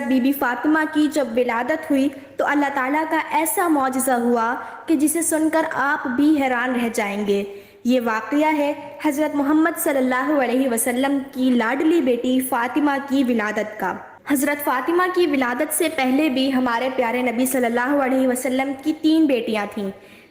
Be be Fatima کی جب ولادت ہوئی تو اللہ تعالیٰ کا ایسا معجزہ ہوا کہ جسے سن کر آپ بھی حیران رہ جائیں گے۔ یہ واقعہ ہے حضرت محمد صلی اللہ علیہ وسلم کی لاڈلی بیٹی فاطمہ کی ولادت کا۔ حضرت فاطمہ کی ولادت سے پہلے بھی ہمارے پیارے نبی صلی اللہ علیہ وسلم کی 3 بیٹیاں تھیں،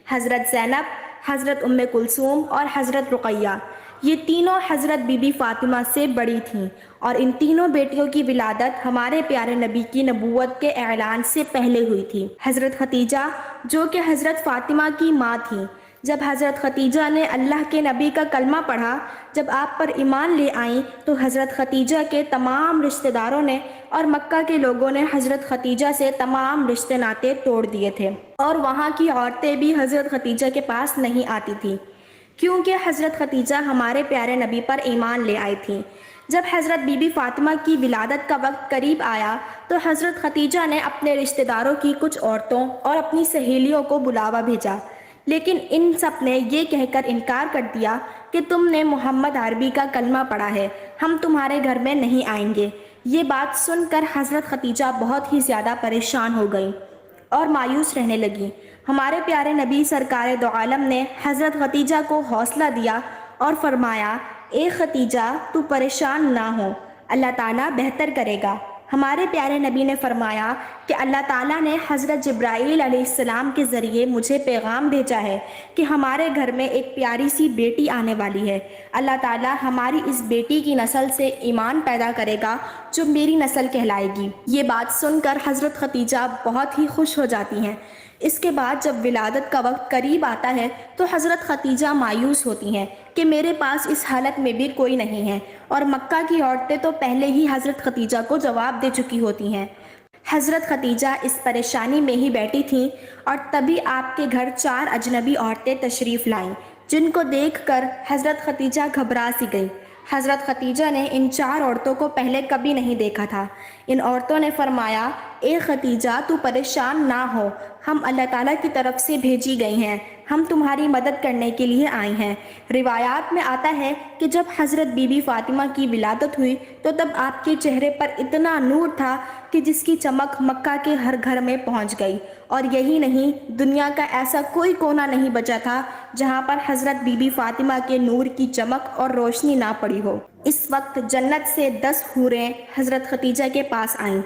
حضرت زینب، حضرت ام کلثوم اور حضرت رقیہ۔ یہ تینوں حضرت بی بی فاطمہ سے بڑی تھیں اور ان تینوں بیٹیوں کی ولادت ہمارے پیارے نبی کی نبوت کے اعلان سے پہلے ہوئی تھی۔ حضرت ختیجہ جو کہ حضرت فاطمہ کی ماں تھیں، جب حضرت ختیجہ نے اللہ کے نبی کا کلمہ پڑھا، جب آپ پر ایمان لے آئیں تو حضرت ختیجہ کے تمام رشتہ داروں نے اور مکہ کے لوگوں نے حضرت ختیجہ سے تمام رشتے ناطے توڑ دیے تھے، اور وہاں کی عورتیں بھی حضرت ختیجہ کے پاس نہیں آتی تھیں، کیونکہ حضرت ختیجہ ہمارے پیارے نبی پر ایمان لے آئی تھیں۔ جب حضرت بی بی فاطمہ کی ولادت کا وقت قریب آیا تو حضرت ختیجہ نے اپنے رشتہ داروں کی کچھ عورتوں اور اپنی سہیلیوں کو بلاوا بھیجا، لیکن ان سب نے یہ کہہ کر انکار کر دیا کہ تم نے محمد عربی کا کلمہ پڑھا ہے، ہم تمہارے گھر میں نہیں آئیں گے۔ یہ بات سن کر حضرت ختیجہ بہت ہی زیادہ پریشان ہو گئیں اور مایوس رہنے لگیں۔ ہمارے پیارے نبی سرکار دو عالم نے حضرت ختیجہ کو حوصلہ دیا اور فرمایا، اے ختیجہ تو پریشان نہ ہو، اللہ تعالیٰ بہتر کرے گا۔ ہمارے پیارے نبی نے فرمایا کہ اللہ تعالیٰ نے حضرت جبرائیل علیہ السلام کے ذریعے مجھے پیغام بھیجا ہے کہ ہمارے گھر میں ایک پیاری سی بیٹی آنے والی ہے، اللہ تعالیٰ ہماری اس بیٹی کی نسل سے ایمان پیدا کرے گا جو میری نسل کہلائے گی۔ یہ بات سن کر حضرت ختیجہ بہت ہی خوش ہو جاتی ہیں۔ اس کے بعد جب ولادت کا وقت قریب آتا ہے تو حضرت ختیجہ مایوس ہوتی ہیں کہ میرے پاس اس حالت میں بھی کوئی نہیں ہے، اور مکہ کی عورتیں تو پہلے ہی حضرت ختیجہ کو جواب دے چکی ہوتی ہیں۔ حضرت ختیجہ اس پریشانی میں ہی بیٹھی تھیں اور تبھی آپ کے گھر 4 اجنبی عورتیں تشریف لائیں، جن کو دیکھ کر حضرت ختیجہ گھبرا سی گئی۔ حضرت ختیجہ نے ان 4 عورتوں کو پہلے کبھی نہیں دیکھا تھا۔ ان عورتوں نے فرمایا، اے ختیجہ تو پریشان نہ ہو، ہم اللہ تعالیٰ کی طرف سے بھیجی گئی ہیں، ہم تمہاری مدد کرنے کے لیے آئی ہیں۔ روایات میں آتا ہے کہ جب حضرت بی بی فاطمہ کی ولادت ہوئی تو تب آپ کے چہرے پر اتنا نور تھا کہ جس کی چمک مکہ کے ہر گھر میں پہنچ گئی، اور یہی نہیں، دنیا کا ایسا کوئی کونا نہیں بچا تھا جہاں پر حضرت بی بی فاطمہ کے نور کی چمک اور روشنی نہ پڑی ہو۔ اس وقت جنت سے 10 حوریں حضرت ختیجہ کے پاس آئیں۔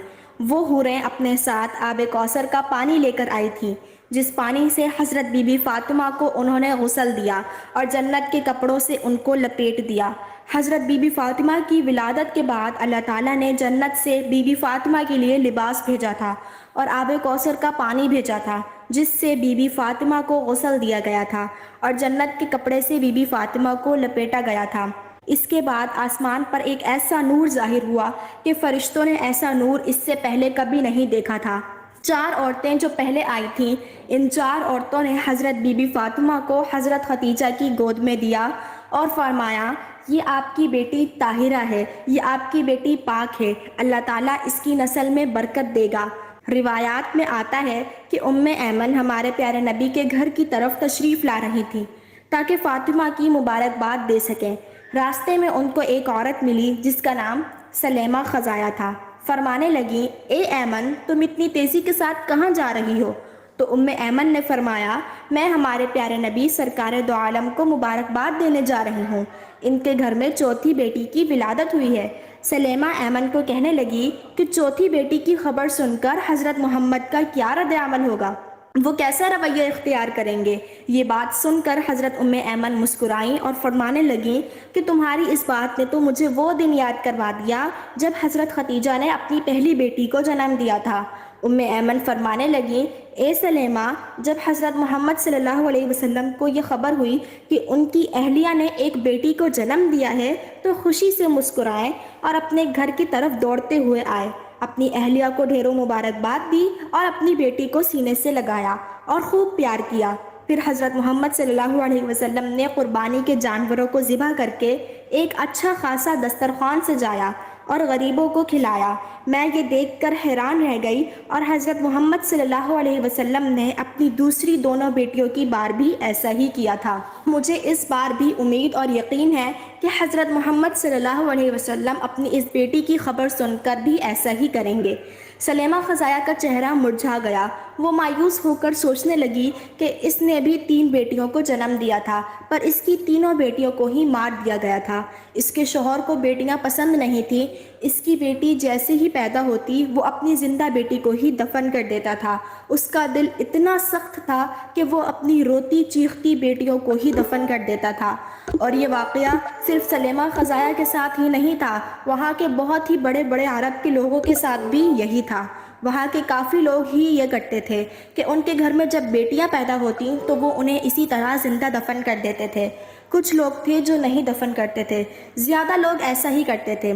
وہ حوریں اپنے ساتھ آب کوثر کا پانی لے کر آئی تھیں، جس پانی سے حضرت بی بی فاطمہ کو انہوں نے غسل دیا اور جنت کے کپڑوں سے ان کو لپیٹ دیا۔ حضرت بی بی فاطمہ کی ولادت کے بعد اللہ تعالیٰ نے جنت سے بی بی فاطمہ کے لیے لباس بھیجا تھا اور آب کوثر کا پانی بھیجا تھا، جس سے بی بی فاطمہ کو غسل دیا گیا تھا اور جنت کے کپڑے سے بی بی فاطمہ کو لپیٹا گیا تھا۔ اس کے بعد آسمان پر ایک ایسا نور ظاہر ہوا کہ فرشتوں نے ایسا نور اس سے پہلے کبھی نہیں دیکھا تھا۔ 4 عورتیں جو پہلے آئی تھیں، ان 4 عورتوں نے حضرت بی بی فاطمہ کو حضرت ختیجہ کی گود میں دیا اور فرمایا، یہ آپ کی بیٹی طاہرہ ہے، یہ آپ کی بیٹی پاک ہے، اللہ تعالیٰ اس کی نسل میں برکت دے گا۔ روایات میں آتا ہے کہ ام ایمن ہمارے پیارے نبی کے گھر کی طرف تشریف لا رہی تھی تاکہ فاطمہ کی مبارکباد دے سکیں۔ راستے میں ان کو ایک عورت ملی جس کا نام سلیمہ خزایا تھا۔ فرمانے لگیں، اے ایمن، تم اتنی تیزی کے ساتھ کہاں جا رہی ہو؟ تو ام ایمن نے فرمایا، میں ہمارے پیارے نبی سرکار دو عالم کو مبارکباد دینے جا رہی ہوں، ان کے گھر میں چوتھی بیٹی کی ولادت ہوئی ہے۔ سلیمہ ایمن کو کہنے لگی کہ چوتھی بیٹی کی خبر سن کر حضرت محمد کا کیا رد عمل ہوگا، وہ کیسا رویہ اختیار کریں گے؟ یہ بات سن کر حضرت ام ایمن مسکرائیں اور فرمانے لگیں کہ تمہاری اس بات نے تو مجھے وہ دن یاد کروا دیا جب حضرت ختیجہ نے اپنی پہلی بیٹی کو جنم دیا تھا۔ ام ایمن فرمانے لگیں، اے سلیمہ، جب حضرت محمد صلی اللہ علیہ وسلم کو یہ خبر ہوئی کہ ان کی اہلیہ نے ایک بیٹی کو جنم دیا ہے تو خوشی سے مسکرائیں اور اپنے گھر کی طرف دوڑتے ہوئے آئے، اپنی اہلیہ کو ڈھیروں مبارکباد دی اور اپنی بیٹی کو سینے سے لگایا اور خوب پیار کیا۔ پھر حضرت محمد صلی اللہ علیہ وسلم نے قربانی کے جانوروں کو ذبح کر کے ایک اچھا خاصا دسترخوان سجایا اور غریبوں کو کھلایا۔ میں یہ دیکھ کر حیران رہ گئی اور حضرت محمد صلی اللہ علیہ وسلم نے اپنی دوسری دونوں بیٹیوں کی بار بھی ایسا ہی کیا تھا۔ مجھے اس بار بھی امید اور یقین ہے کہ حضرت محمد صلی اللہ علیہ وسلم اپنی اس بیٹی کی خبر سن کر بھی ایسا ہی کریں گے۔ سلیمہ خزایا کا چہرہ مرجھا گیا۔ وہ مایوس ہو کر سوچنے لگی کہ اس نے بھی 3 بیٹیوں کو جنم دیا تھا، پر اس کی تینوں بیٹیوں کو ہی مار دیا گیا تھا۔ اس کے شوہر کو بیٹیاں پسند نہیں تھیں۔ اس کی بیٹی جیسے ہی پیدا ہوتی وہ اپنی زندہ بیٹی کو ہی دفن کر دیتا تھا۔ اس کا دل اتنا سخت تھا کہ وہ اپنی روتی چیختی بیٹیوں کو ہی دفن کر دیتا تھا۔ اور یہ واقعہ صرف سلیمہ خزایا کے ساتھ ہی نہیں تھا، وہاں کے بہت ہی بڑے بڑے عرب کے لوگوں کے ساتھ بھی یہی تھا۔ وہاں کے کافی لوگ ہی یہ کرتے تھے کہ ان کے گھر میں جب بیٹیاں پیدا ہوتیں تو وہ انہیں اسی طرح زندہ دفن کر دیتے تھے۔ کچھ لوگ تھے جو نہیں دفن کرتے تھے، زیادہ لوگ ایسا ہی کرتے تھے۔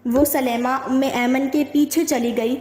وہ سلیمہ ایمن کے پیچھے چلی گئی۔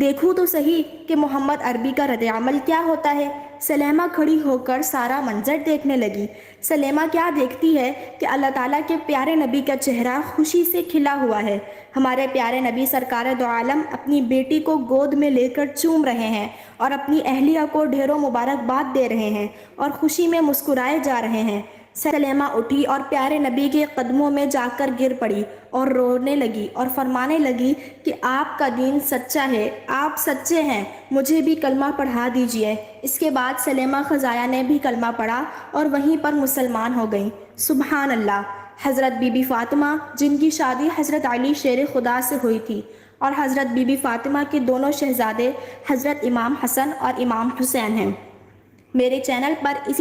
دیکھوں تو صحیح کہ محمد عربی کا رد عمل کیا ہوتا ہے۔ سلیمہ کھڑی ہو کر سارا منظر دیکھنے لگی۔ سلیمہ کیا دیکھتی ہے کہ اللہ تعالیٰ کے پیارے نبی کا چہرہ خوشی سے کھلا ہوا ہے۔ ہمارے پیارے نبی سرکار دو عالم اپنی بیٹی کو گود میں لے کر چوم رہے ہیں اور اپنی اہلیہ کو ڈھیروں مبارکباد دے رہے ہیں اور خوشی میں مسکرائے جا رہے ہیں۔ سلیمہ اٹھی اور پیارے نبی کے قدموں میں جا کر گر پڑی اور رونے لگی اور فرمانے لگی کہ آپ کا دین سچا ہے، آپ سچے ہیں، مجھے بھی کلمہ پڑھا دیجئے۔ اس کے بعد سلیمہ خزایا نے بھی کلمہ پڑھا اور وہیں پر مسلمان ہو گئیں۔ سبحان اللہ۔ حضرت بی بی فاطمہ جن کی شادی حضرت علی شیر خدا سے ہوئی تھی اور حضرت بی بی فاطمہ کے دونوں شہزادے حضرت امام حسن اور امام حسین ہیں۔ میرے چینل پر اسی